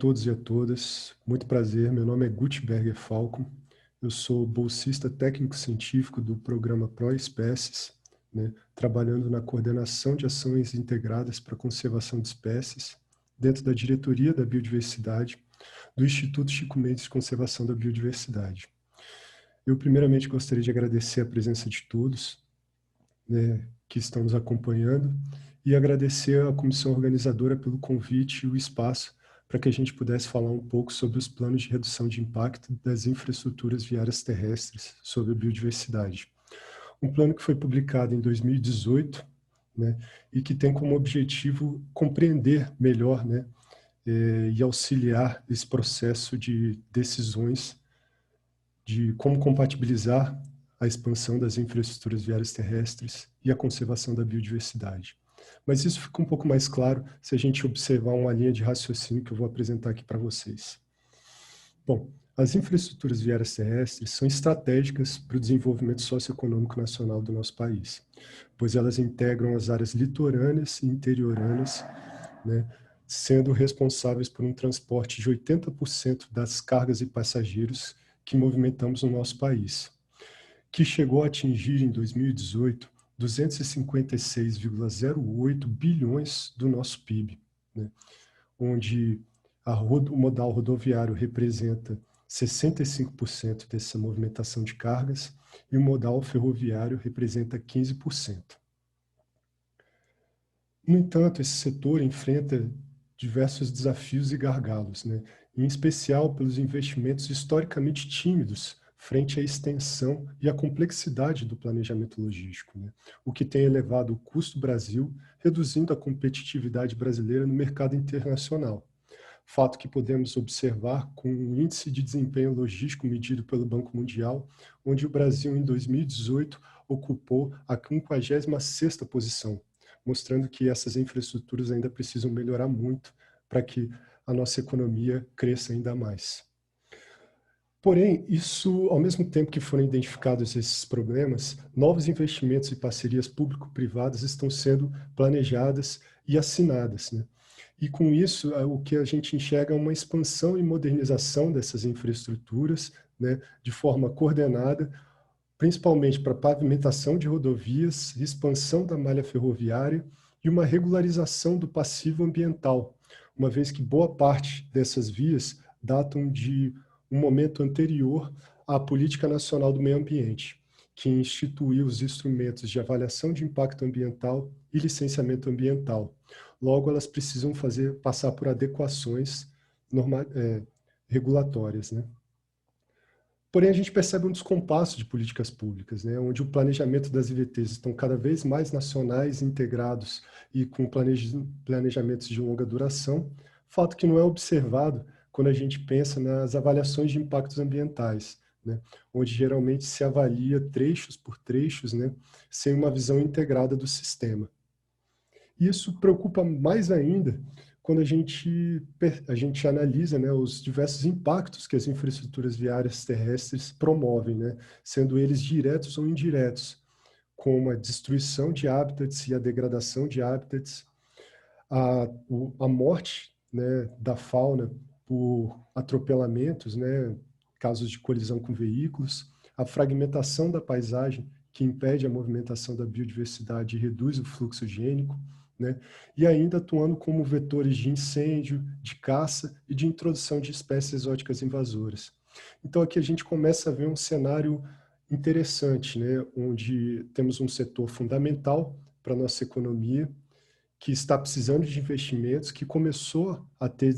todos e a todas, muito prazer, meu nome é Gutberger Falco, eu sou bolsista técnico-científico do programa ProEspécies, né, trabalhando na coordenação de ações integradas para a conservação de espécies, dentro da diretoria da biodiversidade do Instituto Chico Mendes de Conservação da Biodiversidade. Eu primeiramente gostaria de agradecer a presença de todos, né, que estão nos acompanhando, e agradecer à comissão organizadora pelo convite e o espaço para que a gente pudesse falar um pouco sobre os planos de redução de impacto das infraestruturas viárias terrestres sobre a biodiversidade. Um plano que foi publicado em 2018, né, e que tem como objetivo compreender melhor, né, e auxiliar esse processo de decisões de como compatibilizar a expansão das infraestruturas viárias terrestres e a conservação da biodiversidade. Mas isso fica um pouco mais claro se a gente observar uma linha de raciocínio que eu vou apresentar aqui para vocês. Bom, as infraestruturas viárias terrestres são estratégicas para o desenvolvimento socioeconômico nacional do nosso país, pois elas integram as áreas litorâneas e interioranas, né, sendo responsáveis por um transporte de 80% das cargas e passageiros que movimentamos no nosso país, que chegou a atingir, em 2018, 256,08 bilhões do nosso PIB, né? Onde o modal rodoviário representa 65% dessa movimentação de cargas e o modal ferroviário representa 15%. No entanto, esse setor enfrenta diversos desafios e gargalos, né? Em especial pelos investimentos historicamente tímidos frente à extensão e à complexidade do planejamento logístico, né? O que tem elevado o custo do Brasil, reduzindo a competitividade brasileira no mercado internacional. Fato que podemos observar com o índice de desempenho logístico medido pelo Banco Mundial, onde o Brasil, em 2018, ocupou a 56ª posição, mostrando que essas infraestruturas ainda precisam melhorar muito para que a nossa economia cresça ainda mais. Porém, isso, ao mesmo tempo que foram identificados esses problemas, novos investimentos e parcerias público-privadas estão sendo planejadas e assinadas, né? E com isso, o que a gente enxerga é uma expansão e modernização dessas infraestruturas, né, de forma coordenada, principalmente para pavimentação de rodovias, expansão da malha ferroviária e uma regularização do passivo ambiental, uma vez que boa parte dessas vias datam de um momento anterior à Política Nacional do Meio Ambiente, que instituiu os instrumentos de avaliação de impacto ambiental e licenciamento ambiental. Logo, elas precisam passar por adequações regulatórias, né? Porém, a gente percebe um descompasso de políticas públicas, né, onde o planejamento das IVTs estão cada vez mais nacionais, integrados e com planejamentos de longa duração, fato que não é observado quando a gente pensa nas avaliações de impactos ambientais, né, onde geralmente se avalia trechos por trechos, né, sem uma visão integrada do sistema. Isso preocupa mais ainda quando a gente analisa, né, os diversos impactos que as infraestruturas viárias terrestres promovem, né, sendo eles diretos ou indiretos, como a destruição de hábitats e a degradação de hábitats, a morte, né, da fauna por atropelamentos, né, casos de colisão com veículos, a fragmentação da paisagem, que impede a movimentação da biodiversidade e reduz o fluxo gênico, né? E ainda atuando como vetores de incêndio, de caça e de introdução de espécies exóticas invasoras. Então aqui a gente começa a ver um cenário interessante, né? Onde temos um setor fundamental para a nossa economia, que está precisando de investimentos, que começou a ter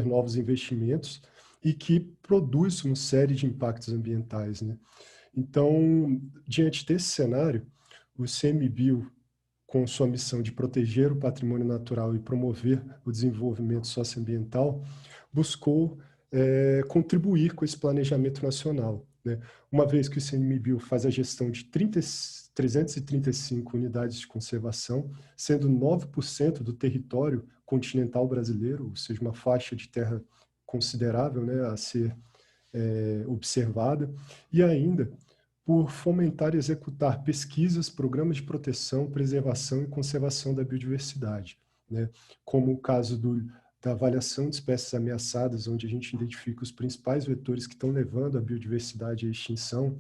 novos investimentos e que produz uma série de impactos ambientais, né? Então, diante desse cenário, o CMBio, com sua missão de proteger o patrimônio natural e promover o desenvolvimento socioambiental, buscou contribuir com esse planejamento nacional, né? Uma vez que o CMBio faz a gestão de 335 unidades de conservação, sendo 9% do território continental brasileiro, ou seja, uma faixa de terra considerável, né, a ser observada, e ainda por fomentar e executar pesquisas, programas de proteção, preservação e conservação da biodiversidade, né? Como o caso da avaliação de espécies ameaçadas, onde a gente identifica os principais vetores que estão levando a biodiversidade à extinção,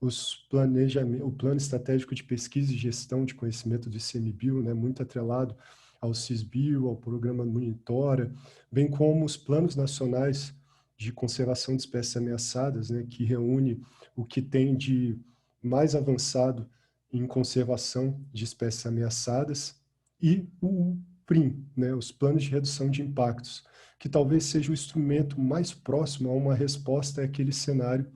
o Plano Estratégico de Pesquisa e Gestão de Conhecimento do ICMBio, né, muito atrelado ao CISBio, ao Programa Monitora, bem como os planos nacionais de conservação de espécies ameaçadas, né, que reúne o que tem de mais avançado em conservação de espécies ameaçadas, e o PRIM, né, os Planos de Redução de Impactos, que talvez seja o instrumento mais próximo a uma resposta àquele cenário,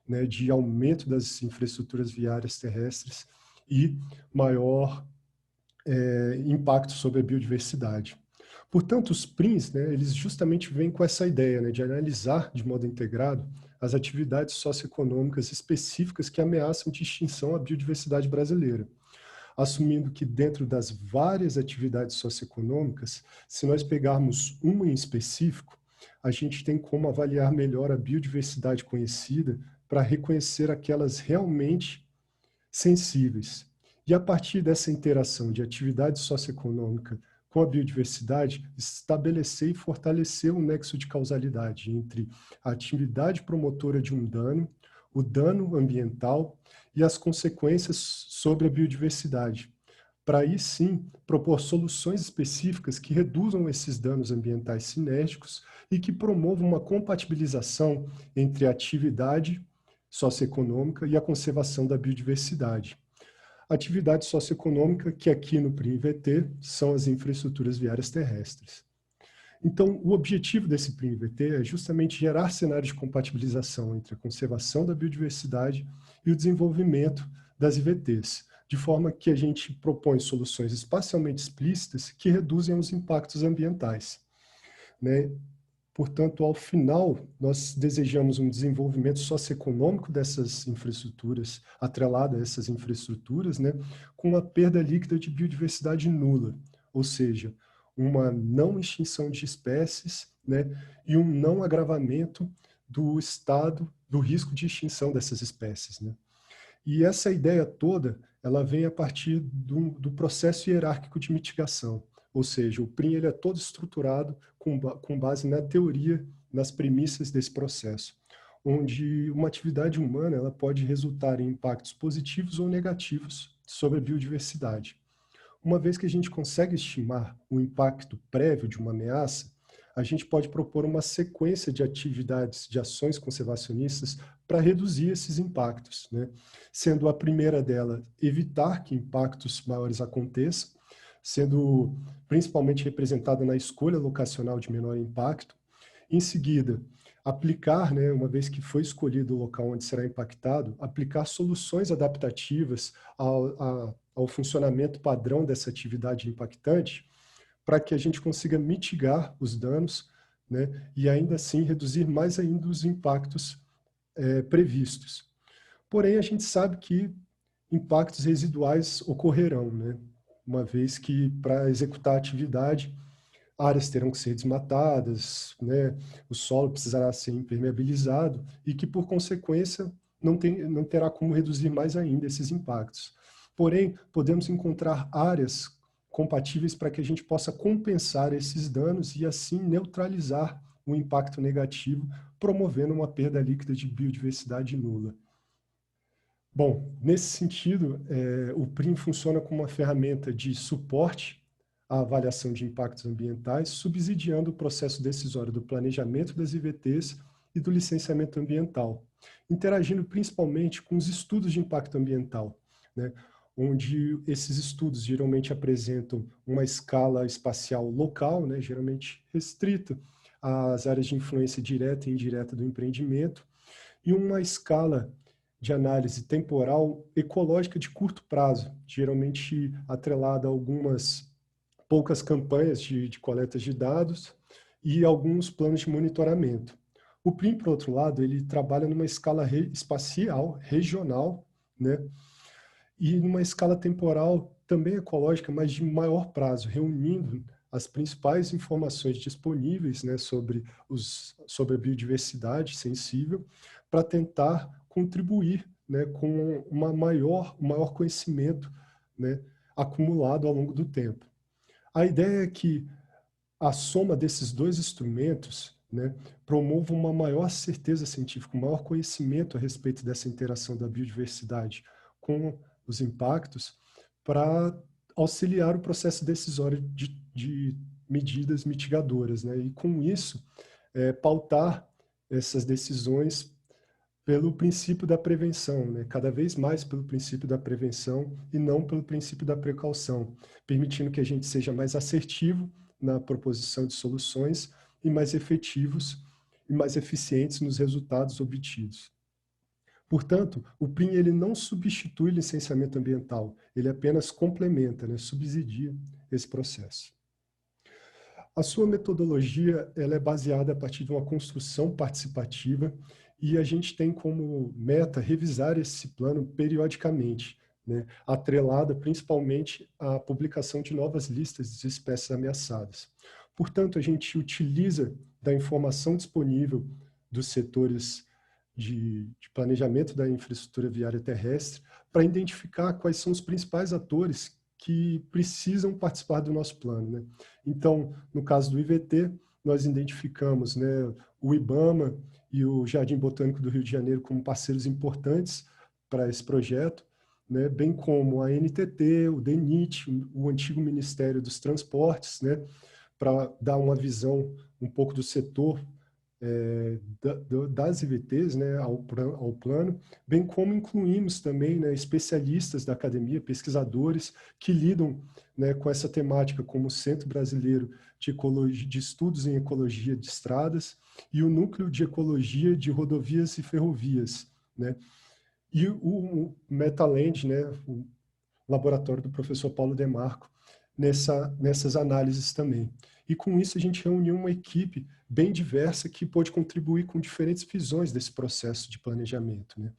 né, de aumento das infraestruturas viárias terrestres e maior impacto sobre a biodiversidade. Portanto, os PRINs, né, eles justamente vêm com essa ideia, né, de analisar de modo integrado as atividades socioeconômicas específicas que ameaçam de extinção a biodiversidade brasileira, assumindo que dentro das várias atividades socioeconômicas, se nós pegarmos uma em específico, a gente tem como avaliar melhor a biodiversidade conhecida para reconhecer aquelas realmente sensíveis. E a partir dessa interação de atividade socioeconômica com a biodiversidade, estabelecer e fortalecer um nexo de causalidade entre a atividade promotora de um dano, o dano ambiental e as consequências sobre a biodiversidade, para aí sim propor soluções específicas que reduzam esses danos ambientais sinérgicos e que promovam uma compatibilização entre a atividade socioeconômica e a conservação da biodiversidade. Atividade socioeconômica, que aqui no PRIM-VT são as infraestruturas viárias terrestres. Então, o objetivo desse PRIM-VT é justamente gerar cenários de compatibilização entre a conservação da biodiversidade e o desenvolvimento das IVTs, de forma que a gente propõe soluções espacialmente explícitas que reduzem os impactos ambientais, né? Portanto, ao final, nós desejamos um desenvolvimento socioeconômico dessas infraestruturas, atrelado a essas infraestruturas, né, com uma perda líquida de biodiversidade nula, ou seja, uma não extinção de espécies, né, e um não agravamento do estado do risco de extinção dessas espécies, né. E essa ideia toda, ela vem a partir do processo hierárquico de mitigação, ou seja, o PRIM ele é todo estruturado com base na teoria, nas premissas desse processo, onde uma atividade humana ela pode resultar em impactos positivos ou negativos sobre a biodiversidade. Uma vez que a gente consegue estimar o impacto prévio de uma ameaça, a gente pode propor uma sequência de atividades, de ações conservacionistas para reduzir esses impactos, né? Sendo a primeira dela evitar que impactos maiores aconteçam, sendo principalmente representada na escolha locacional de menor impacto. Em seguida, aplicar, né, uma vez que foi escolhido o local onde será impactado, aplicar soluções adaptativas ao funcionamento padrão dessa atividade impactante, para que a gente consiga mitigar os danos, né, e ainda assim reduzir mais ainda os impactos previstos. Porém, a gente sabe que impactos residuais ocorrerão, né, uma vez que para executar a atividade, áreas terão que ser desmatadas, né, o solo precisará ser impermeabilizado e que, por consequência, não terá como reduzir mais ainda esses impactos. Porém, podemos encontrar áreas compatíveis para que a gente possa compensar esses danos e, assim, neutralizar o impacto negativo, promovendo uma perda líquida de biodiversidade nula. Bom, nesse sentido, o PRIM funciona como uma ferramenta de suporte à avaliação de impactos ambientais, subsidiando o processo decisório do planejamento das IVTs e do licenciamento ambiental, interagindo principalmente com os estudos de impacto ambiental, né, onde esses estudos geralmente apresentam uma escala espacial local, né, geralmente restrita às áreas de influência direta e indireta do empreendimento, e uma escala de análise temporal ecológica de curto prazo, geralmente atrelada a algumas poucas campanhas de coleta de dados e alguns planos de monitoramento. O PRIM, por outro lado, ele trabalha numa escala espacial, regional, né? E numa escala temporal também ecológica, mas de maior prazo, reunindo as principais informações disponíveis, né, sobre a biodiversidade sensível, para tentar contribuir, né, com um maior conhecimento, né, acumulado ao longo do tempo. A ideia é que a soma desses dois instrumentos, né, promove uma maior certeza científica, um maior conhecimento a respeito dessa interação da biodiversidade com os impactos, para auxiliar o processo decisório de medidas mitigadoras, né? E com isso, pautar essas decisões pelo princípio da prevenção, né? Cada vez mais pelo princípio da prevenção e não pelo princípio da precaução, permitindo que a gente seja mais assertivo na proposição de soluções e mais efetivos e mais eficientes nos resultados obtidos. Portanto, o PRIM ele não substitui licenciamento ambiental, ele apenas complementa, né, subsidia esse processo. A sua metodologia ela é baseada a partir de uma construção participativa e a gente tem como meta revisar esse plano periodicamente, né, atrelada principalmente à publicação de novas listas de espécies ameaçadas. Portanto, a gente utiliza da informação disponível dos setores de planejamento da infraestrutura viária terrestre para identificar quais são os principais atores que precisam participar do nosso plano, né? Então, no caso do IVT, nós identificamos, né, o IBAMA e o Jardim Botânico do Rio de Janeiro como parceiros importantes para esse projeto, né, bem como a NTT, o DENIT, o antigo Ministério dos Transportes, né, para dar uma visão um pouco do setor das IVTs, né, ao plano, bem como incluímos também, né, especialistas da academia, pesquisadores que lidam, né, com essa temática, como o Centro Brasileiro de Estudos em Ecologia de Estradas e o Núcleo de Ecologia de Rodovias e Ferrovias, né, e o Metaland, né, o laboratório do professor Paulo Demarco, nessas análises também. E com isso a gente reuniu uma equipe bem diversa que pôde contribuir com diferentes visões desse processo de planejamento, né?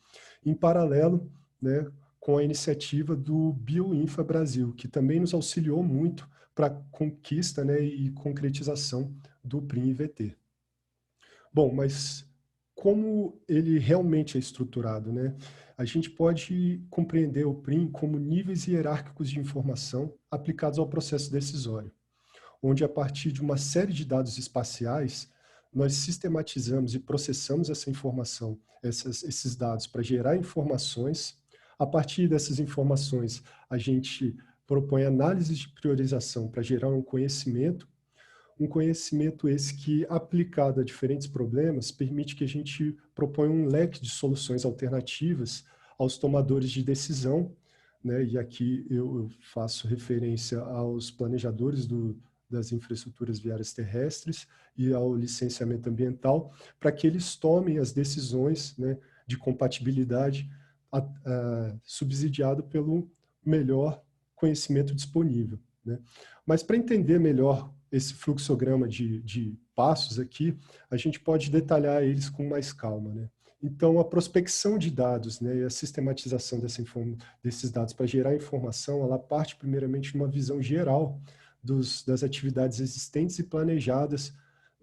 Em paralelo, né, com a iniciativa do Bioinfa Brasil, que também nos auxiliou muito para a conquista, né, e concretização do PRIM-IVT. Bom, mas como ele realmente é estruturado, né? A gente pode compreender o PRIM como níveis hierárquicos de informação aplicados ao processo decisório, onde a partir de uma série de dados espaciais, nós sistematizamos e processamos essa informação, esses dados para gerar informações. A partir dessas informações, a gente propõe análises de priorização para gerar um conhecimento esse que, aplicado a diferentes problemas, permite que a gente proponha um leque de soluções alternativas aos tomadores de decisão, né? E aqui eu faço referência aos planejadores das infraestruturas viárias terrestres e ao licenciamento ambiental, para que eles tomem as decisões, né, de compatibilidade subsidiado pelo melhor conhecimento disponível, né? Mas para entender melhor esse fluxograma de passos aqui, a gente pode detalhar eles com mais calma, né? Então, a prospecção de dados, né, e a sistematização desses dados para gerar informação, ela parte primeiramente de uma visão geral das atividades existentes e planejadas,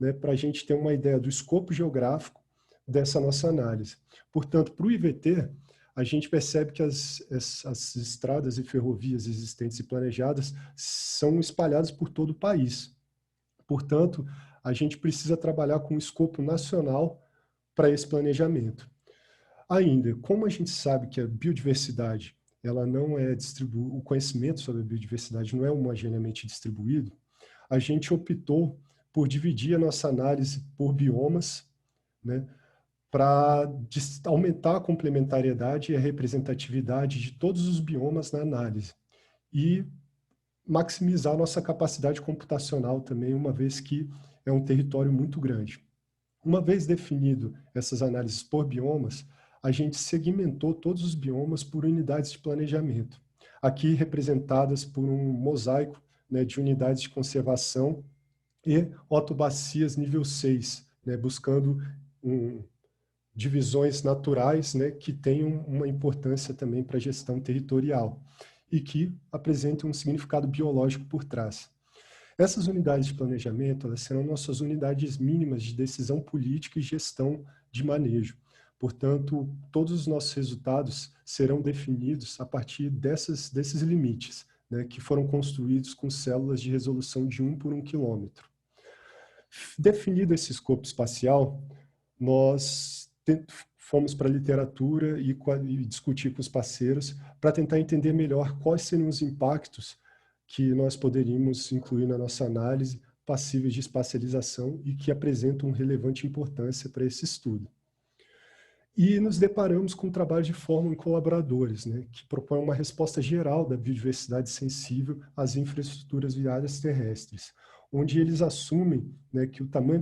né, para a gente ter uma ideia do escopo geográfico dessa nossa análise. Portanto, para o IVT, a gente percebe que as estradas e ferrovias existentes e planejadas são espalhadas por todo o país. Portanto, a gente precisa trabalhar com um escopo nacional para esse planejamento. Ainda, como a gente sabe que a biodiversidade, ela não é o conhecimento sobre a biodiversidade não é homogeneamente distribuído, a gente optou por dividir a nossa análise por biomas, né, para aumentar a complementariedade e a representatividade de todos os biomas na análise e maximizar a nossa capacidade computacional também, uma vez que é um território muito grande. Uma vez definido essas análises por biomas, a gente segmentou todos os biomas por unidades de planejamento, aqui representadas por um mosaico, né, de unidades de conservação e otobacias nível 6, né, buscando divisões naturais, né, que tenham uma importância também para a gestão territorial e que apresentem um significado biológico por trás. Essas unidades de planejamento, elas serão nossas unidades mínimas de decisão política e gestão de manejo. Portanto, todos os nossos resultados serão definidos a partir desses limites, né, que foram construídos com células de resolução de 1 por 1 quilômetro. Definido esse escopo espacial, nós fomos para a literatura e discutir com os parceiros para tentar entender melhor quais seriam os impactos que nós poderíamos incluir na nossa análise passíveis de espacialização e que apresentam relevante importância para esse estudo. E nos deparamos com um trabalho de fórmula em colaboradores, né, que propõe uma resposta geral da biodiversidade sensível às infraestruturas viárias terrestres, onde eles assumem, né, que o tamanho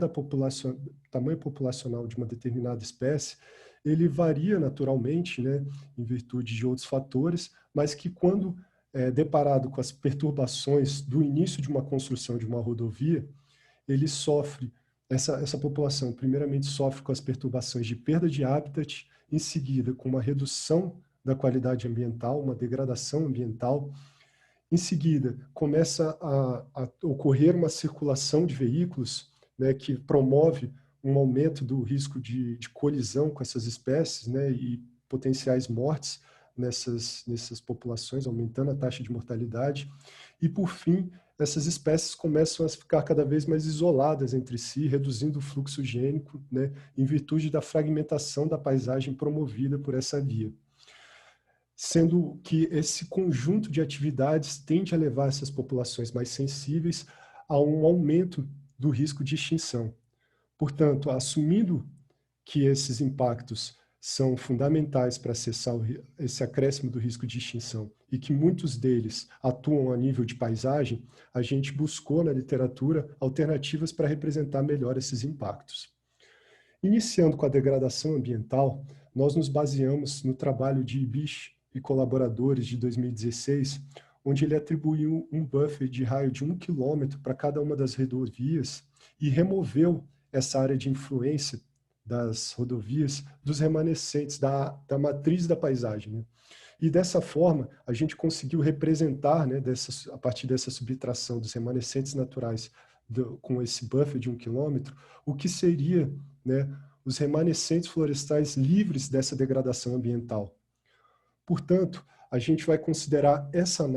populacional de uma determinada espécie ele varia naturalmente, né, em virtude de outros fatores, mas que quando deparado com as perturbações do início de uma construção de uma rodovia, ele sofre, essa população primeiramente sofre com as perturbações de perda de habitat, em seguida com uma redução da qualidade ambiental, uma degradação ambiental, em seguida começa a ocorrer uma circulação de veículos, né, que promove um aumento do risco de colisão com essas espécies, né, e potenciais mortes nessas populações, aumentando a taxa de mortalidade. E, por fim, essas espécies começam a ficar cada vez mais isoladas entre si, reduzindo o fluxo gênico, né, em virtude da fragmentação da paisagem promovida por essa via. Sendo que esse conjunto de atividades tende a levar essas populações mais sensíveis a um aumento do risco de extinção. Portanto, assumindo que esses impactos são fundamentais para acessar esse acréscimo do risco de extinção e que muitos deles atuam a nível de paisagem, a gente buscou na literatura alternativas para representar melhor esses impactos. Iniciando com a degradação ambiental, nós nos baseamos no trabalho de Ibish e colaboradores de 2016, onde ele atribuiu um buffer de raio de 1 quilômetro para cada uma das rodovias e removeu essa área de influência das rodovias dos remanescentes da matriz da paisagem, né? E dessa forma, a gente conseguiu representar, né, a partir dessa subtração dos remanescentes naturais com esse buffer de 1 quilômetro, o que seria, né, os remanescentes florestais livres dessa degradação ambiental. Portanto, a gente vai considerar essa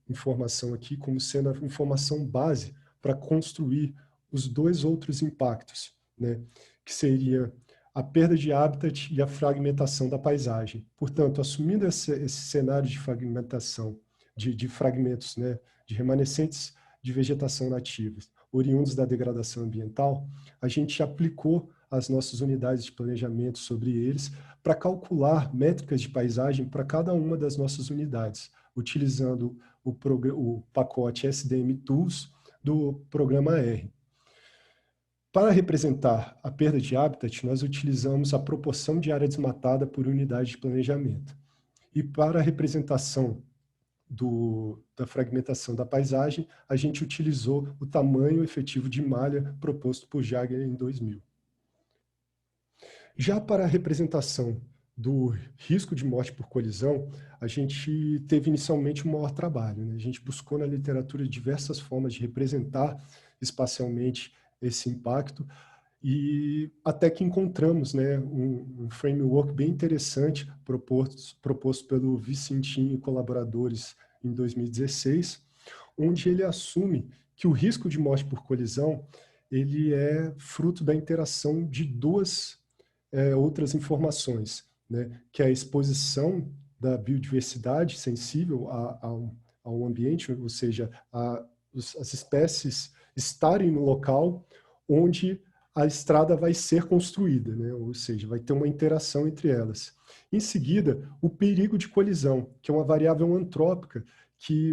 informação aqui como sendo a informação base para construir os dois outros impactos, né, que seria a perda de habitat e a fragmentação da paisagem. Portanto, assumindo esse cenário de fragmentação, de fragmentos, né, de remanescentes de vegetação nativas, oriundos da degradação ambiental, a gente aplicou as nossas unidades de planejamento sobre eles para calcular métricas de paisagem para cada uma das nossas unidades, utilizando o pacote SDM Tools do programa R. Para representar a perda de habitat, nós utilizamos a proporção de área desmatada por unidade de planejamento. E para a representação da fragmentação da paisagem, a gente utilizou o tamanho efetivo de malha proposto por Jagger em 2000. Já para a representação do risco de morte por colisão, a gente teve inicialmente um maior trabalho, né? A gente buscou na literatura diversas formas de representar espacialmente esse impacto e até que encontramos, né, um framework bem interessante proposto pelo Vicentinho e colaboradores em 2016, onde ele assume que o risco de morte por colisão ele é fruto da interação de duas outras informações, né, que é a exposição da biodiversidade sensível ao ambiente, ou seja, as espécies estarem no local onde a estrada vai ser construída, né, ou seja, vai ter uma interação entre elas. Em seguida, o perigo de colisão, que é uma variável antrópica que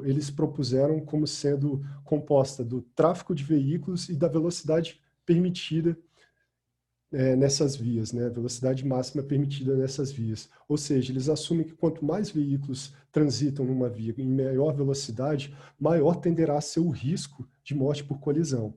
eles propuseram como sendo composta do tráfego de veículos e da velocidade permitida nessas vias, né? A velocidade máxima permitida nessas vias. Ou seja, eles assumem que quanto mais veículos transitam numa via em maior velocidade, maior tenderá a ser o risco de morte por colisão.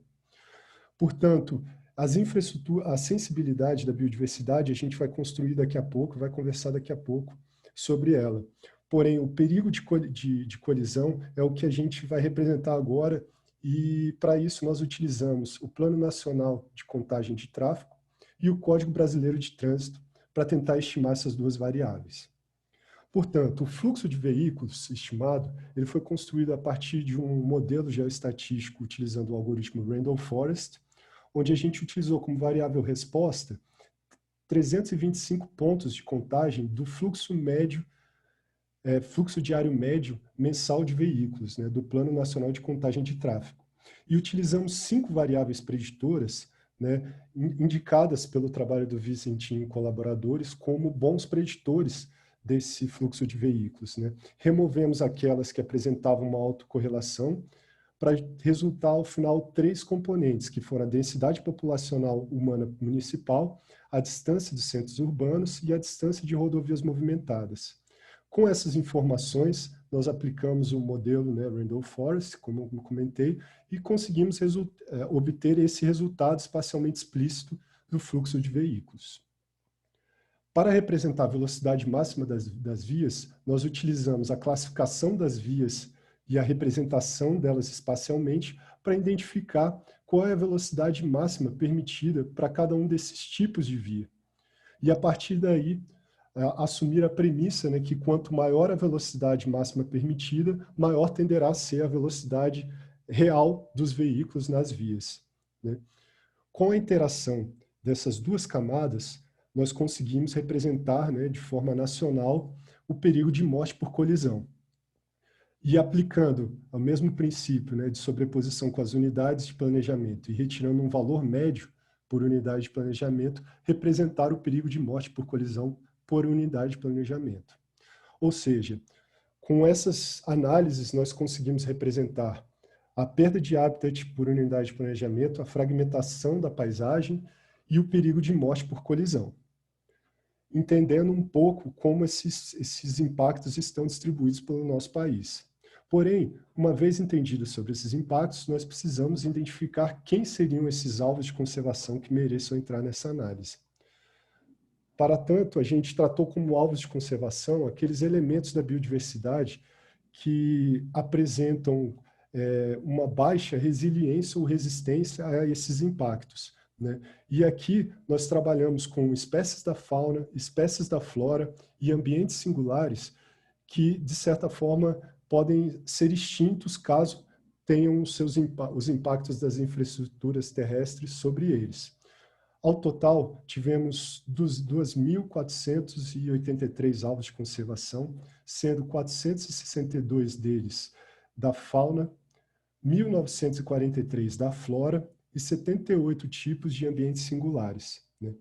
Portanto, a sensibilidade da biodiversidade a gente vai construir daqui a pouco, vai conversar daqui a pouco sobre ela. Porém, o perigo de colisão é o que a gente vai representar agora e, para isso, nós utilizamos o Plano Nacional de Contagem de Tráfego e o Código Brasileiro de Trânsito para tentar estimar essas duas variáveis. Portanto, o fluxo de veículos estimado ele foi construído a partir de um modelo geoestatístico utilizando o algoritmo Randall Forest onde a gente utilizou como variável resposta 325 pontos de contagem do fluxo médio, fluxo diário médio mensal de veículos, né, do Plano Nacional de Contagem de Tráfego. E utilizamos 5 variáveis preditoras, né, indicadas pelo trabalho do Vicentinho e colaboradores como bons preditores desse fluxo de veículos, né. Removemos aquelas que apresentavam uma autocorrelação para resultar, ao final, 3 componentes, que foram a densidade populacional humana municipal, a distância dos centros urbanos e a distância de rodovias movimentadas. Com essas informações, nós aplicamos o modelo, né, Randolph Forest, como eu comentei, e conseguimos obter esse resultado espacialmente explícito do fluxo de veículos. Para representar a velocidade máxima das vias, nós utilizamos a classificação das vias e a representação delas espacialmente para identificar qual é a velocidade máxima permitida para cada um desses tipos de via. E, a partir daí, assumir a premissa, né, que quanto maior a velocidade máxima permitida, maior tenderá a ser a velocidade real dos veículos nas vias, né? Com a interação dessas duas camadas, nós conseguimos representar, né, de forma nacional o perigo de morte por colisão. E aplicando o mesmo princípio, né, de sobreposição com as unidades de planejamento e retirando um valor médio por unidade de planejamento, representar o perigo de morte por colisão por unidade de planejamento. Ou seja, com essas análises nós conseguimos representar a perda de habitat por unidade de planejamento, a fragmentação da paisagem e o perigo de morte por colisão, entendendo um pouco como esses impactos estão distribuídos pelo nosso país. Porém, uma vez entendido sobre esses impactos, nós precisamos identificar quem seriam esses alvos de conservação que mereçam entrar nessa análise. Para tanto, a gente tratou como alvos de conservação aqueles elementos da biodiversidade que apresentam uma baixa resiliência ou resistência a esses impactos, né? E aqui nós trabalhamos com espécies da fauna, espécies da flora e ambientes singulares que, de certa forma, podem ser extintos caso tenham os impactos das infraestruturas terrestres sobre eles. Ao total, tivemos 2.483 alvos de conservação, sendo 462 deles da fauna, 1.943 da flora e 78 tipos de ambientes singulares, né?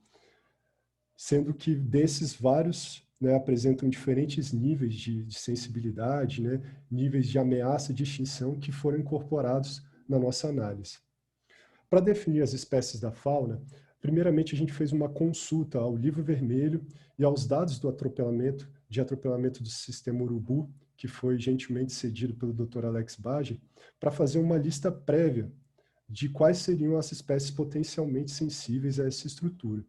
Sendo que desses vários, né, apresentam diferentes níveis de sensibilidade, né, níveis de ameaça de extinção que foram incorporados na nossa análise. Para definir as espécies da fauna, primeiramente a gente fez uma consulta ao livro vermelho e aos dados do atropelamento do sistema urubu, que foi gentilmente cedido pelo Dr. Alex Bage, para fazer uma lista prévia de quais seriam as espécies potencialmente sensíveis a essa estrutura,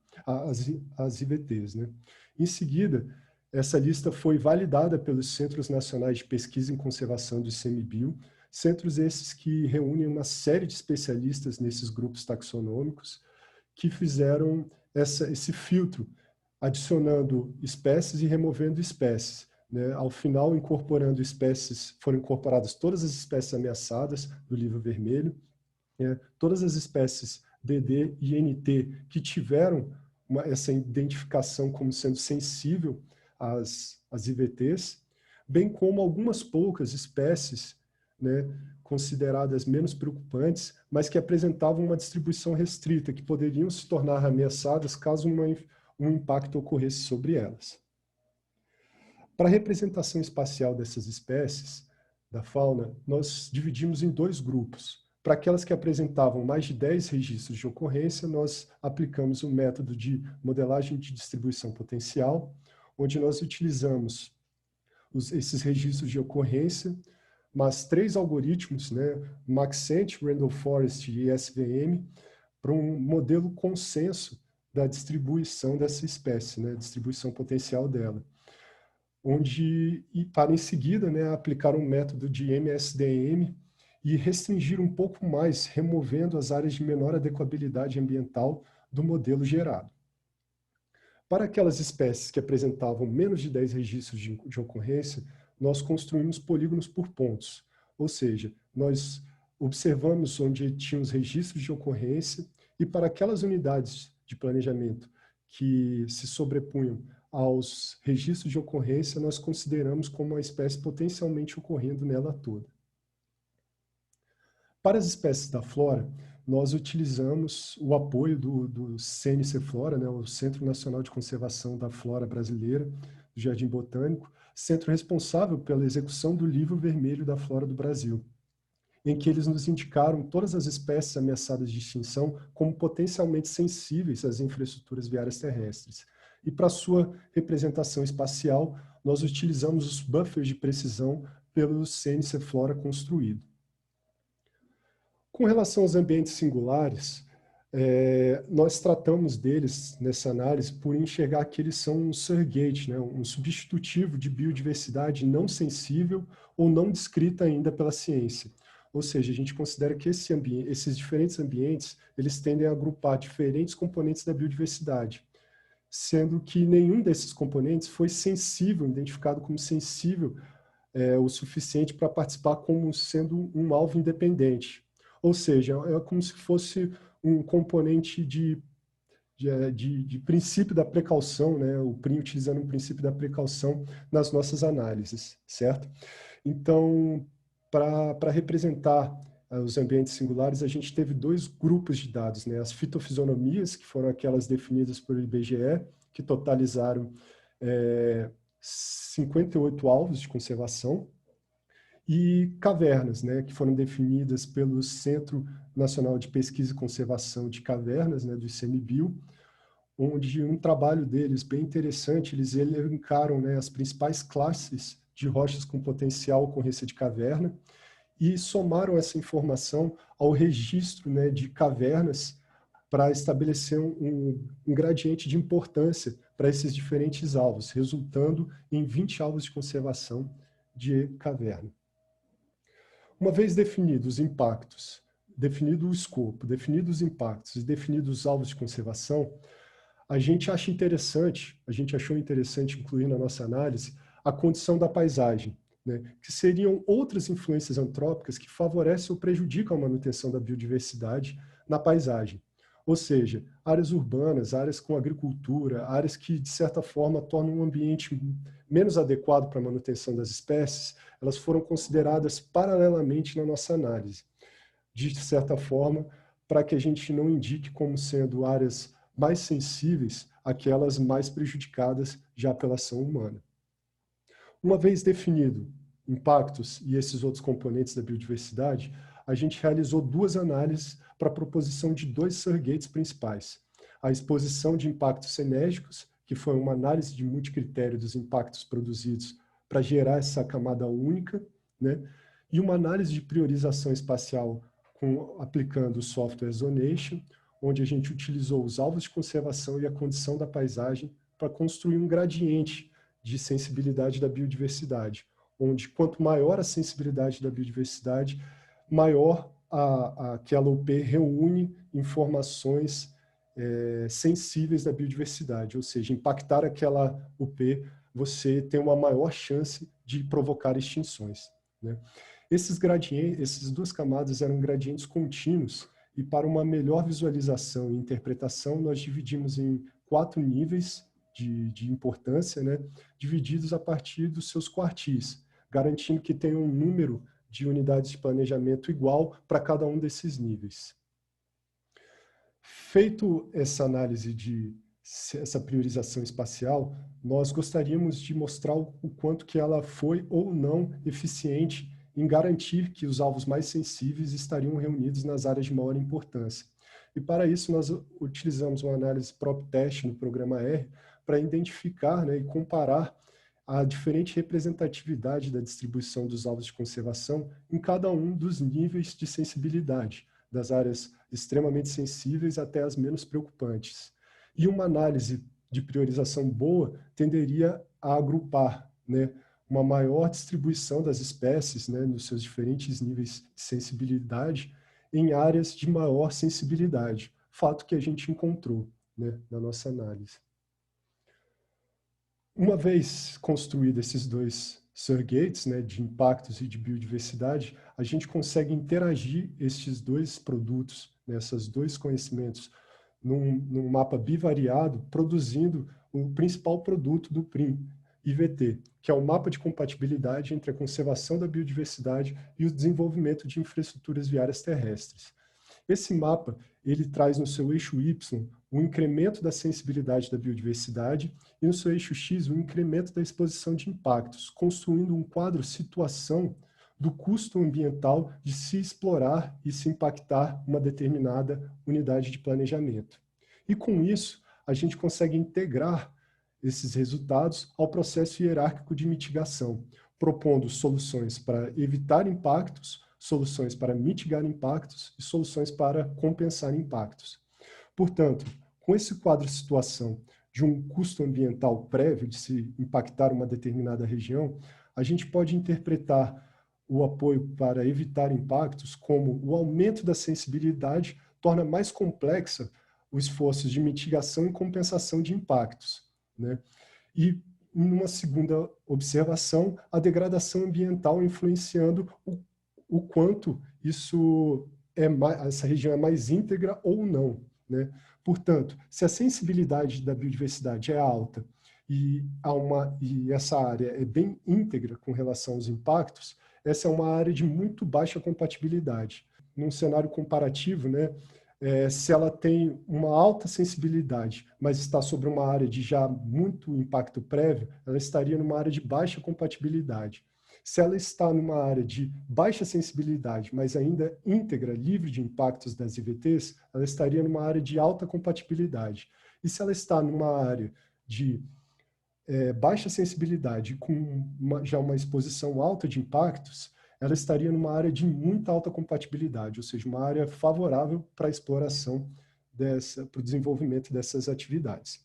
as IVTs, né? Em seguida, essa lista foi validada pelos Centros Nacionais de Pesquisa em Conservação do ICMBio, centros esses que reúnem uma série de especialistas nesses grupos taxonômicos que fizeram esse filtro, adicionando espécies e removendo espécies, né? Ao final, incorporando espécies, foram incorporadas todas as espécies ameaçadas do livro vermelho, todas as espécies DD e NT que tiveram essa identificação como sendo sensível às IVTs, bem como algumas poucas espécies, né, consideradas menos preocupantes, mas que apresentavam uma distribuição restrita, que poderiam se tornar ameaçadas caso um impacto ocorresse sobre elas. Para a representação espacial dessas espécies da fauna, nós dividimos em 2 grupos. Para aquelas que apresentavam mais de 10 registros de ocorrência, nós aplicamos um método de modelagem de distribuição potencial, onde nós utilizamos esses registros de ocorrência, mas 3 algoritmos, né, Maxent, Randolph Forest e SVM, para um modelo consenso da distribuição dessa espécie, né, distribuição potencial dela. Para em seguida, né, aplicar um método de MSDM e restringir um pouco mais, removendo as áreas de menor adequabilidade ambiental do modelo gerado. Para aquelas espécies que apresentavam menos de 10 registros de ocorrência, nós construímos polígonos por pontos, ou seja, nós observamos onde tinham os registros de ocorrência E para aquelas unidades de planejamento que se sobrepunham aos registros de ocorrência, nós consideramos como uma espécie potencialmente ocorrendo nela toda. Para as espécies da flora, nós utilizamos o apoio do CNC-Flora, né, o Centro Nacional de Conservação da Flora Brasileira, do Jardim Botânico, centro responsável pela execução do Livro Vermelho da Flora do Brasil, em que eles nos indicaram todas as espécies ameaçadas de extinção como potencialmente sensíveis às infraestruturas viárias terrestres. E para sua representação espacial, nós utilizamos os buffers de precisão pelo CNC-Flora construído. Com relação aos ambientes singulares, nós tratamos deles, nessa análise, por enxergar que eles são um surrogate, né, um substitutivo de biodiversidade não sensível ou não descrita ainda pela ciência. Ou seja, a gente considera que esses diferentes ambientes, eles tendem a agrupar diferentes componentes da biodiversidade, sendo que nenhum desses componentes foi sensível, identificado como sensível o suficiente para participar como sendo um alvo independente. Ou seja, é como se fosse um componente de princípio da precaução, né? O PRIM utilizando o princípio da precaução nas nossas análises, certo? Então, para representar os ambientes singulares, a gente teve dois grupos de dados, né? As fitofisionomias, que foram aquelas definidas pelo IBGE, que totalizaram 58 alvos de conservação, e cavernas, né, que foram definidas pelo Centro Nacional de Pesquisa e Conservação de Cavernas, né, do ICMBio, onde um trabalho deles bem interessante, eles elencaram, né, as principais classes de rochas com potencial ocorrência de caverna e somaram essa informação ao registro, né, de cavernas para estabelecer um gradiente de importância para esses diferentes alvos, resultando em 20 alvos de conservação de caverna. Uma vez definidos os impactos, definido o escopo, definidos os impactos e definidos os alvos de conservação, a gente achou interessante incluir na nossa análise a condição da paisagem, né, que seriam outras influências antrópicas que favorecem ou prejudicam a manutenção da biodiversidade na paisagem. Ou seja, áreas urbanas, áreas com agricultura, áreas que, de certa forma, tornam um ambiente menos adequado para a manutenção das espécies, elas foram consideradas paralelamente na nossa análise, de certa forma, para que a gente não indique como sendo áreas mais sensíveis àquelas mais prejudicadas já pela ação humana. Uma vez definido impactos e esses outros componentes da biodiversidade, a gente realizou duas análises para a proposição de dois surrogates principais. A exposição de impactos sinérgicos, que foi uma análise de multicritério dos impactos produzidos para gerar essa camada única, né? E uma análise de priorização espacial aplicando o software Zonation, onde a gente utilizou os alvos de conservação e a condição da paisagem para construir um gradiente de sensibilidade da biodiversidade, onde quanto maior a sensibilidade da biodiversidade, maior aquela UP reúne informações sensíveis da biodiversidade, ou seja, impactar aquela UP, você tem uma maior chance de provocar extinções, né? Esses gradientes, essas duas camadas eram gradientes contínuos, e para uma melhor visualização e interpretação, nós dividimos em 4 níveis de importância, né, divididos a partir dos seus quartis, garantindo que tenha um número de unidades de planejamento igual para cada um desses níveis. Feito essa análise essa priorização espacial, nós gostaríamos de mostrar o quanto que ela foi ou não eficiente em garantir que os alvos mais sensíveis estariam reunidos nas áreas de maior importância. E para isso nós utilizamos uma análise PropTest no programa R para identificar, né, e comparar a diferente representatividade da distribuição dos alvos de conservação em cada um dos níveis de sensibilidade, das áreas extremamente sensíveis até as menos preocupantes. E uma análise de priorização boa tenderia a agrupar, né, uma maior distribuição das espécies, né, nos seus diferentes níveis de sensibilidade em áreas de maior sensibilidade, fato que a gente encontrou, né, na nossa análise. Uma vez construídos esses dois surrogates, né, de impactos e de biodiversidade, a gente consegue interagir estes dois produtos né, esses dois conhecimentos, num mapa bivariado, produzindo o principal produto do PRIM-IVT, que é o mapa de compatibilidade entre a conservação da biodiversidade e o desenvolvimento de infraestruturas viárias terrestres. Esse mapa, ele traz no seu eixo Y o incremento da sensibilidade da biodiversidade e no seu eixo X o incremento da exposição de impactos, construindo um quadro situação do custo ambiental de se explorar e se impactar uma determinada unidade de planejamento. E com isso, a gente consegue integrar esses resultados ao processo hierárquico de mitigação, propondo soluções para evitar impactos, soluções para mitigar impactos e soluções para compensar impactos. Portanto, com esse quadro de situação de um custo ambiental prévio de se impactar uma determinada região, a gente pode interpretar o apoio para evitar impactos como o aumento da sensibilidade torna mais complexa os esforços de mitigação e compensação de impactos, né? E, numa segunda observação, a degradação ambiental influenciando o quanto essa região é mais íntegra ou não, né? Portanto, se a sensibilidade da biodiversidade é alta e essa área é bem íntegra com relação aos impactos, essa é uma área de muito baixa compatibilidade. Num cenário comparativo, né, se ela tem uma alta sensibilidade, mas está sobre uma área de já muito impacto prévio, ela estaria numa área de baixa compatibilidade. Se ela está numa área de baixa sensibilidade, mas ainda íntegra, livre de impactos das IVTs, ela estaria numa área de alta compatibilidade. E se ela está numa área de baixa sensibilidade, com já uma exposição alta de impactos, ela estaria numa área de muita alta compatibilidade, ou seja, uma área favorável para a exploração para o desenvolvimento dessas atividades.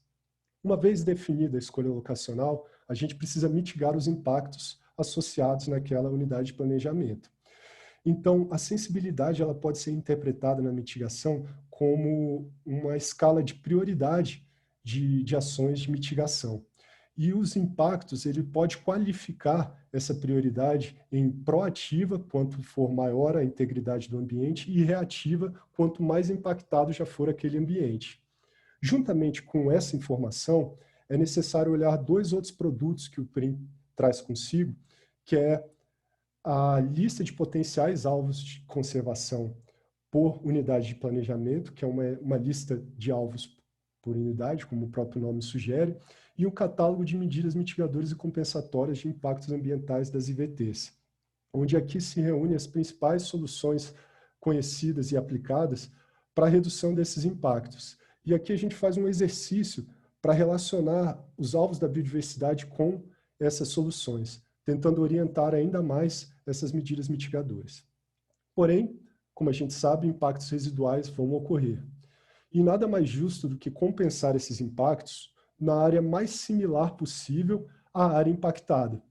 Uma vez definida a escolha locacional, a gente precisa mitigar os impactos associados naquela unidade de planejamento. Então, a sensibilidade ela pode ser interpretada na mitigação como uma escala de prioridade de ações de mitigação. E os impactos, ele pode qualificar essa prioridade em proativa, quanto for maior a integridade do ambiente, e reativa, quanto mais impactado já for aquele ambiente. Juntamente com essa informação, é necessário olhar dois outros produtos que o PRIM traz consigo, que é a lista de potenciais alvos de conservação por unidade de planejamento, que é uma lista de alvos por unidade, como o próprio nome sugere, e um catálogo de medidas mitigadoras e compensatórias de impactos ambientais das IVTs, onde aqui se reúnem as principais soluções conhecidas e aplicadas para a redução desses impactos. E aqui a gente faz um exercício para relacionar os alvos da biodiversidade com essas soluções, tentando orientar ainda mais essas medidas mitigadoras. Porém, como a gente sabe, impactos residuais vão ocorrer. E nada mais justo do que compensar esses impactos na área mais similar possível à área impactada.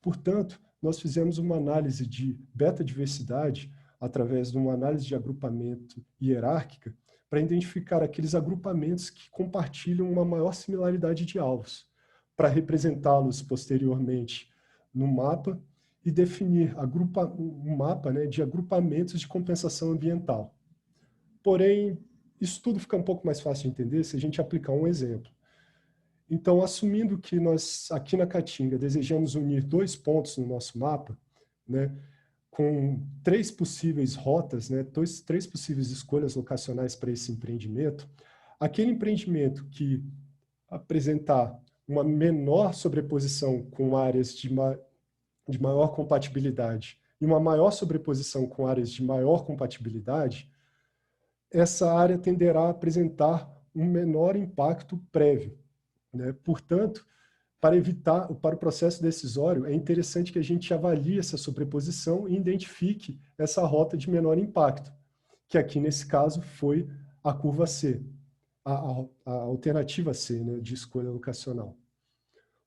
Portanto, nós fizemos uma análise de beta-diversidade através de uma análise de agrupamento hierárquica para identificar aqueles agrupamentos que compartilham uma maior similaridade de alvos, para representá-los posteriormente no mapa e definir um mapa, né, de agrupamentos de compensação ambiental. Porém, isso tudo fica um pouco mais fácil de entender se a gente aplicar um exemplo. Então, assumindo que nós, aqui na Caatinga, desejamos unir dois pontos no nosso mapa, né, com três possíveis rotas, né, três possíveis escolhas locacionais para esse empreendimento, aquele empreendimento que apresentar uma menor sobreposição com áreas de maior compatibilidade e uma maior sobreposição com áreas de maior compatibilidade, essa área tenderá a apresentar um menor impacto prévio, né? Portanto, para o processo decisório, é interessante que a gente avalie essa sobreposição e identifique essa rota de menor impacto, que aqui nesse caso foi a curva C, a alternativa C, né, de escolha locacional.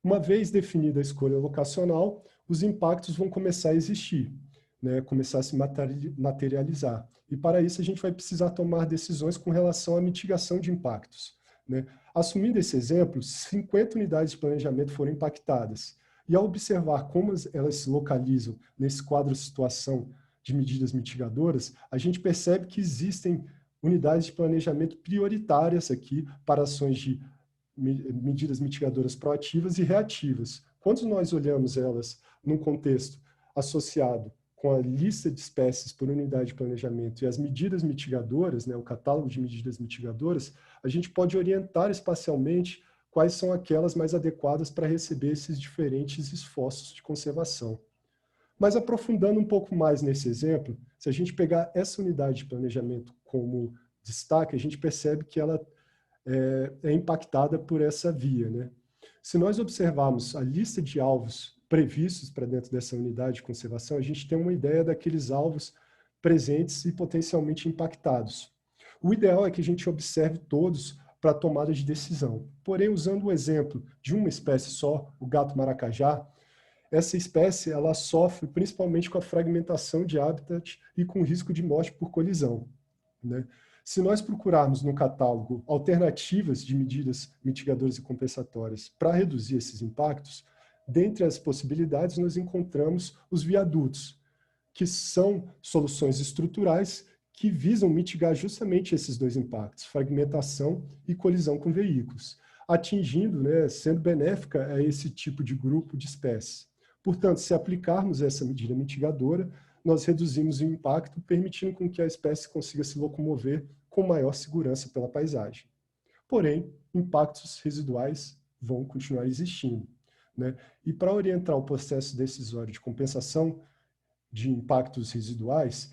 Uma vez definida a escolha locacional, os impactos vão começar a existir, né, começar a se materializar. E para isso a gente vai precisar tomar decisões com relação à mitigação de impactos, né? Assumindo esse exemplo, 50 unidades de planejamento foram impactadas. E ao observar como elas se localizam nesse quadro de situação de medidas mitigadoras, a gente percebe que existem unidades de planejamento prioritárias aqui para ações de medidas mitigadoras proativas e reativas. Quando nós olhamos elas num contexto associado com a lista de espécies por unidade de planejamento e as medidas mitigadoras, né, o catálogo de medidas mitigadoras, a gente pode orientar espacialmente quais são aquelas mais adequadas para receber esses diferentes esforços de conservação. Mas aprofundando um pouco mais nesse exemplo, se a gente pegar essa unidade de planejamento como destaque, a gente percebe que ela é impactada por essa via, né? Se nós observarmos a lista de alvos previstos para dentro dessa unidade de conservação, a gente tem uma ideia daqueles alvos presentes e potencialmente impactados. O ideal é que a gente observe todos para a tomada de decisão. Porém, usando o exemplo de uma espécie só, o gato-maracajá, essa espécie ela sofre principalmente com a fragmentação de habitat e com risco de morte por colisão, né? Se nós procurarmos no catálogo alternativas de medidas mitigadoras e compensatórias para reduzir esses impactos, dentre as possibilidades nós encontramos os viadutos, que são soluções estruturais que visam mitigar justamente esses dois impactos, fragmentação e colisão com veículos, atingindo, né, sendo benéfica a esse tipo de grupo de espécies. Portanto, se aplicarmos essa medida mitigadora, nós reduzimos o impacto, permitindo com que a espécie consiga se locomover com maior segurança pela paisagem. Porém, impactos residuais vão continuar existindo, né? E para orientar o processo decisório de compensação de impactos residuais,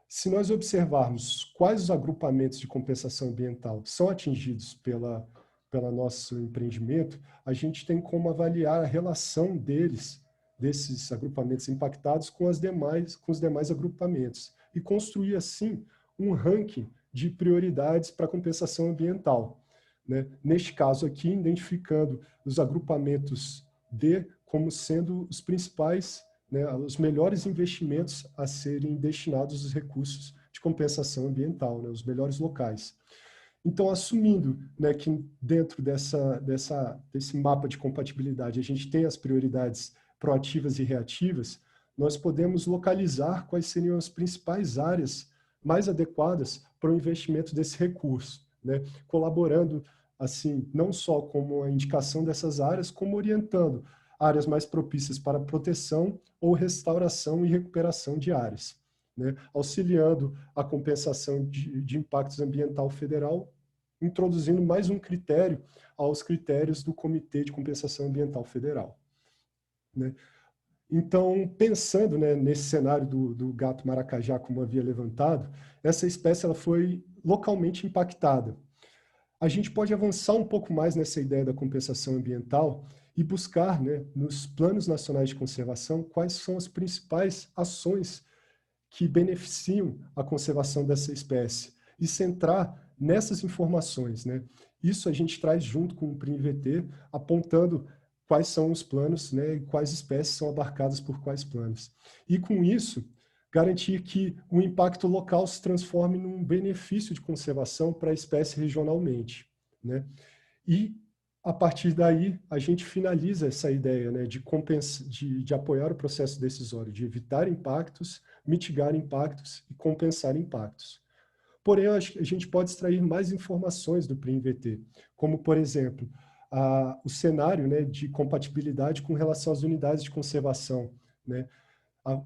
se nós observarmos quais os agrupamentos de compensação ambiental são atingidos pelo nosso empreendimento, a gente tem como avaliar a relação desses agrupamentos impactados com os demais agrupamentos e construir, assim, um ranking de prioridades para compensação ambiental, né? Neste caso aqui, identificando os agrupamentos D como sendo os principais, né, os melhores investimentos a serem destinados aos recursos de compensação ambiental, né, os melhores locais. Então, assumindo, né, que dentro desse mapa de compatibilidade a gente tem as prioridades proativas e reativas, nós podemos localizar quais seriam as principais áreas mais adequadas para o investimento desse recurso, né, colaborando, assim, não só como a indicação dessas áreas, como orientando áreas mais propícias para proteção ou restauração e recuperação de áreas, né, auxiliando a compensação de impactos ambiental federal, introduzindo mais um critério aos critérios do Comitê de Compensação Ambiental Federal, né? Então, pensando, né, nesse cenário do gato maracajá, como havia levantado, essa espécie ela foi localmente impactada. A gente pode avançar um pouco mais nessa ideia da compensação ambiental e buscar, né, nos planos nacionais de conservação, quais são as principais ações que beneficiam a conservação dessa espécie e centrar nessas informações, né? Isso a gente traz junto com o PRIM-VT, apontando quais são os planos, né, e quais espécies são abarcadas por quais planos. E com isso, garantir que o impacto local se transforme num benefício de conservação para a espécie regionalmente, né? E, a partir daí, a gente finaliza essa ideia, né, de apoiar o processo decisório, de evitar impactos, mitigar impactos e compensar impactos. Porém, a gente pode extrair mais informações do PRIM-VT, como, por exemplo, o cenário, né, de compatibilidade com relação às unidades de conservação, né?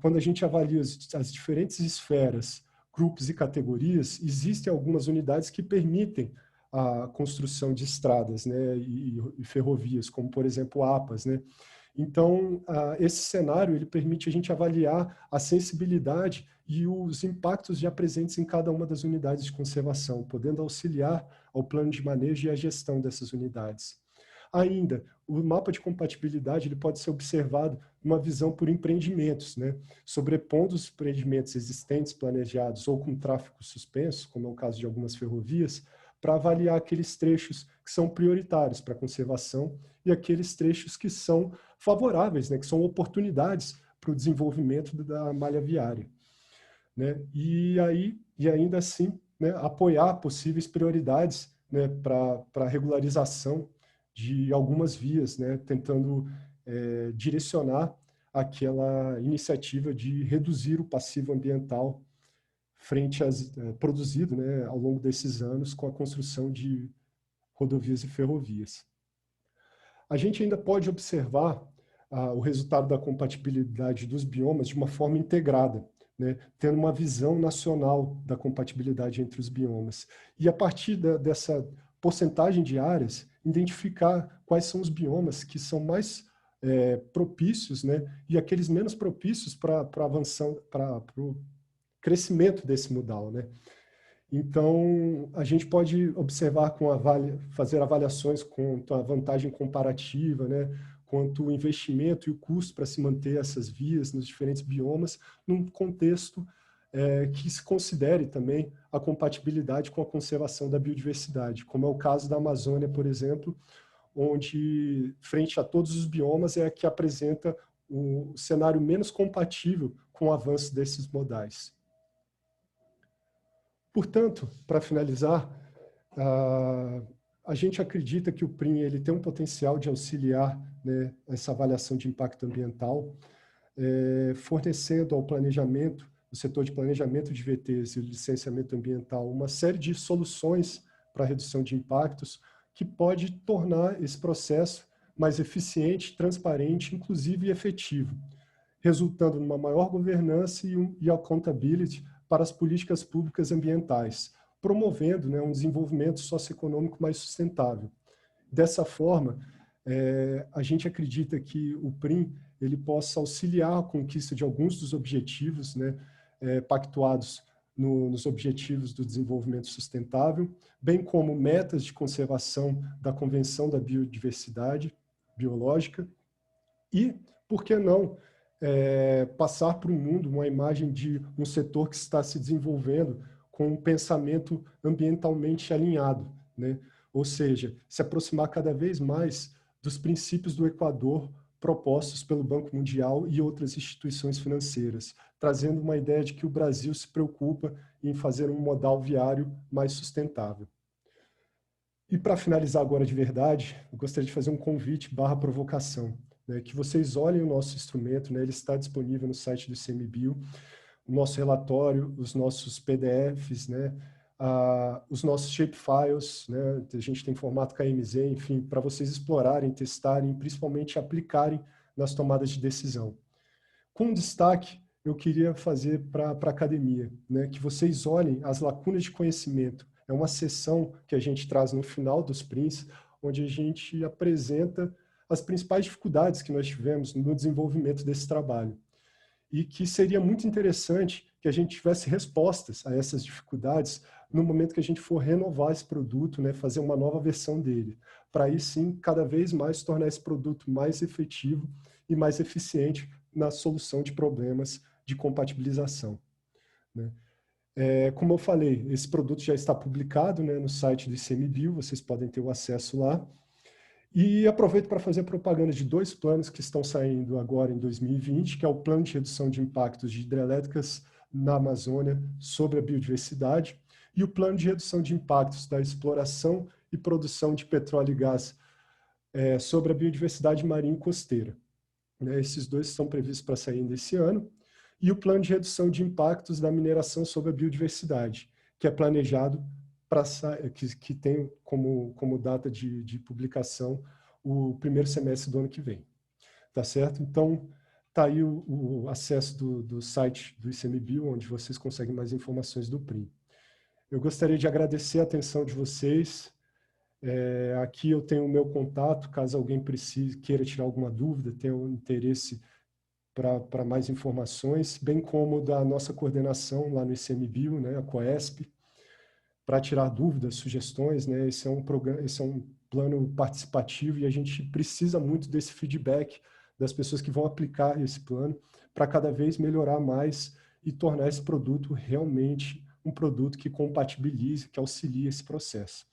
Quando a gente avalia as diferentes esferas, grupos e categorias, existem algumas unidades que permitem a construção de estradas, né, e ferrovias, como, por exemplo, APAs, né? Então, esse cenário ele permite a gente avaliar a sensibilidade e os impactos já presentes em cada uma das unidades de conservação, podendo auxiliar ao plano de manejo e à gestão dessas unidades. Ainda, o mapa de compatibilidade ele pode ser observado numa visão por empreendimentos, né? Sobrepondo os empreendimentos existentes, planejados ou com tráfego suspenso, como é o caso de algumas ferrovias, para avaliar aqueles trechos que são prioritários para a conservação e aqueles trechos que são favoráveis, né? Que são oportunidades para o desenvolvimento da malha viária, né? E ainda assim, né, apoiar possíveis prioridades, né, para a regularização de algumas vias, né, tentando direcionar aquela iniciativa de reduzir o passivo ambiental produzido, né, ao longo desses anos com a construção de rodovias e ferrovias. A gente ainda pode observar o resultado da compatibilidade dos biomas de uma forma integrada, né, tendo uma visão nacional da compatibilidade entre os biomas. E a partir dessa porcentagem de áreas, identificar quais são os biomas que são mais propícios, né, e aqueles menos propícios para o crescimento desse modal, né? Então, a gente pode observar, fazer avaliações quanto à vantagem comparativa, né, quanto o investimento e o custo para se manter essas vias nos diferentes biomas, num contexto que se considere também a compatibilidade com a conservação da biodiversidade, como é o caso da Amazônia, por exemplo, onde, frente a todos os biomas, é a que apresenta o cenário menos compatível com o avanço desses modais. Portanto, para finalizar, a gente acredita que o PRIM ele tem um potencial de auxiliar, né, essa avaliação de impacto ambiental, fornecendo ao planejamento, o setor de planejamento de VTs e licenciamento ambiental, uma série de soluções para a redução de impactos que pode tornar esse processo mais eficiente, transparente, inclusive efetivo, resultando numa maior governança e accountability para as políticas públicas ambientais, promovendo, né, um desenvolvimento socioeconômico mais sustentável. Dessa forma, a gente acredita que o PRIM ele possa auxiliar a conquista de alguns dos objetivos, né, pactuados nos Objetivos do Desenvolvimento Sustentável, bem como metas de conservação da Convenção da Biodiversidade Biológica e, por que não, passar para o mundo uma imagem de um setor que está se desenvolvendo com um pensamento ambientalmente alinhado, né? Ou seja, se aproximar cada vez mais dos princípios do Equador propostos pelo Banco Mundial e outras instituições financeiras, trazendo uma ideia de que o Brasil se preocupa em fazer um modal viário mais sustentável. E para finalizar agora de verdade, eu gostaria de fazer um convite / provocação, né, que vocês olhem o nosso instrumento, né, ele está disponível no site do ICMBio, o nosso relatório, os nossos PDFs, né, os nossos shapefiles, né, a gente tem formato KMZ, enfim, para vocês explorarem, testarem, principalmente aplicarem nas tomadas de decisão. Com destaque, eu queria fazer para a academia, né, que vocês olhem as lacunas de conhecimento. É uma sessão que a gente traz no final dos PRINs, onde a gente apresenta as principais dificuldades que nós tivemos no desenvolvimento desse trabalho. E que seria muito interessante que a gente tivesse respostas a essas dificuldades no momento que a gente for renovar esse produto, né, fazer uma nova versão dele, para aí sim, cada vez mais tornar esse produto mais efetivo e mais eficiente na solução de problemas de compatibilização, né? Como eu falei, esse produto já está publicado, né, no site do ICMBio, vocês podem ter o acesso lá. E aproveito para fazer propaganda de 2 planos que estão saindo agora em 2020, que é o Plano de Redução de Impactos de Hidrelétricas na Amazônia sobre a Biodiversidade e o Plano de Redução de Impactos da Exploração e Produção de Petróleo e Gás sobre a Biodiversidade Marinha e Costeira. Esses 2 estão previstos para sair desse ano. E o Plano de Redução de Impactos da Mineração sobre a Biodiversidade, que é planejado que tem como data de publicação o primeiro semestre do ano que vem. Tá certo? Então, tá aí o acesso do site do ICMBio, onde vocês conseguem mais informações do PRIM. Eu gostaria de agradecer a atenção de vocês. Aqui eu tenho o meu contato, caso alguém queira tirar alguma dúvida, tenha um interesse para mais informações, bem como da nossa coordenação lá no ICMBio, né, a COESP, para tirar dúvidas, sugestões, né? Esse é um plano participativo e a gente precisa muito desse feedback das pessoas que vão aplicar esse plano para cada vez melhorar mais e tornar esse produto realmente um produto que compatibilize, que auxilie esse processo.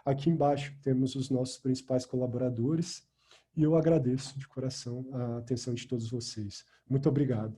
Aqui embaixo temos os nossos principais colaboradores e eu agradeço de coração a atenção de todos vocês. Muito obrigado.